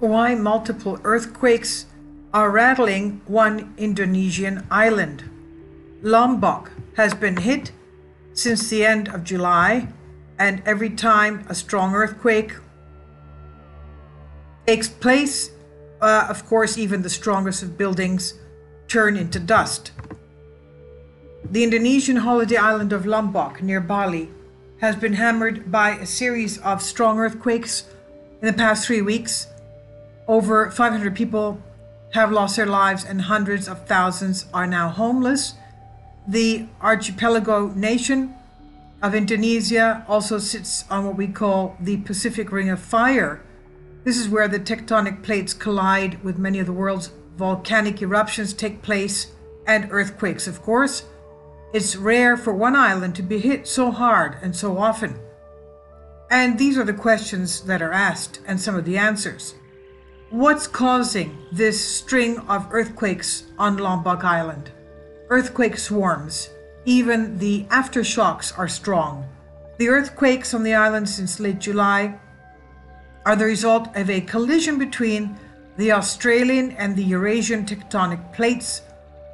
Why multiple earthquakes are rattling one Indonesian island. Lombok has been hit since the end of July, and every time a strong earthquake takes place, of course, even the strongest of buildings turn into dust. The Indonesian holiday island of Lombok near Bali has been hammered by a series of strong earthquakes in the past 3 weeks. Over 500 people have lost their lives and hundreds of thousands are now homeless. The archipelago nation of Indonesia also sits on what we call the Pacific Ring of Fire. This is where the tectonic plates collide with many of the world's volcanic eruptions take place and earthquakes, of course. It's rare for one island to be hit so hard and so often. And these are the questions that are asked and some of the answers. What's causing this string of earthquakes on Lombok Island? Earthquake swarms. Even the aftershocks are strong. The earthquakes on the island since late July are the result of a collision between the Australian and the Eurasian tectonic plates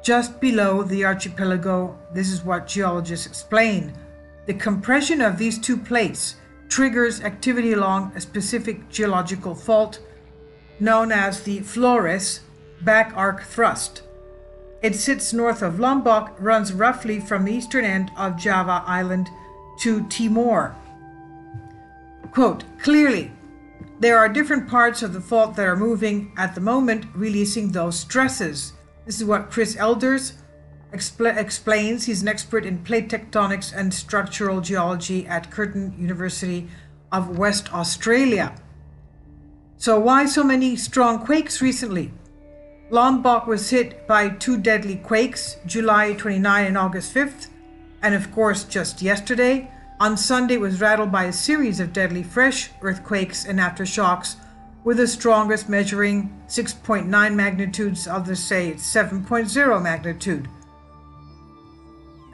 just below the archipelago. This is what geologists explain. The compression of these two plates triggers activity along a specific geological fault known as the Flores back arc thrust. It sits north of Lombok, runs roughly from the eastern end of Java Island to Timor. Quote, clearly, there are different parts of the fault that are moving at the moment, releasing those stresses. This is what Chris Elders explains. He's an expert in plate tectonics and structural geology at Curtin University of West Australia. So why so many strong quakes recently? Lombok was hit by 2 deadly quakes, July 29 and August 5th, and of course just yesterday. On Sunday it was rattled by a series of deadly fresh earthquakes and aftershocks, with the strongest measuring 6.9 magnitudes, others say it's 7.0 magnitude.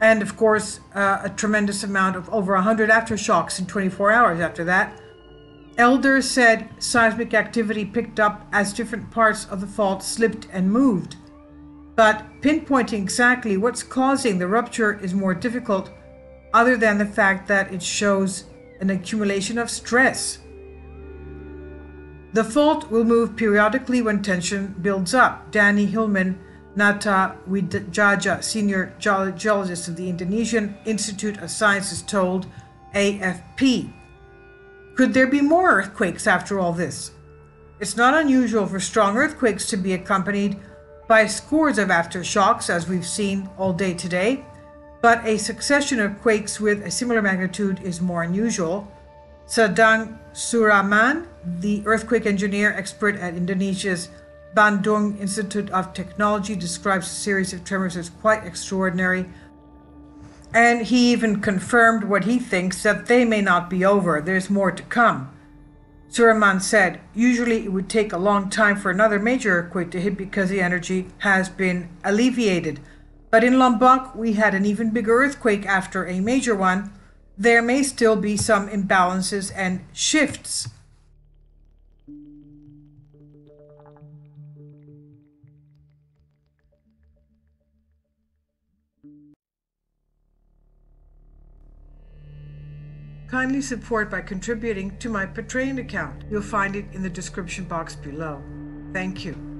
And of course a tremendous amount of over 100 aftershocks in 24 hours after that. Elders said seismic activity picked up as different parts of the fault slipped and moved. But pinpointing exactly what's causing the rupture is more difficult, other than the fact that it shows an accumulation of stress. The fault will move periodically when tension builds up. Danny Hillman Nata Wijaja, senior geologist of the Indonesian Institute of Sciences, told AFP. Could there be more earthquakes after all this? It's not unusual for strong earthquakes to be accompanied by scores of aftershocks, as we've seen all day today, but a succession of quakes with a similar magnitude is more unusual. Sadang Suraman, the earthquake engineer expert at Indonesia's Bandung Institute of Technology, describes a series of tremors as quite extraordinary. And he even confirmed what he thinks, that they may not be over. There's more to come. Suraman said, usually it would take a long time for another major earthquake to hit because the energy has been alleviated. But in Lombok, we had an even bigger earthquake after a major one. There may still be some imbalances and shifts. Kindly support by contributing to my Patreon account. You'll find it in the description box below. Thank you.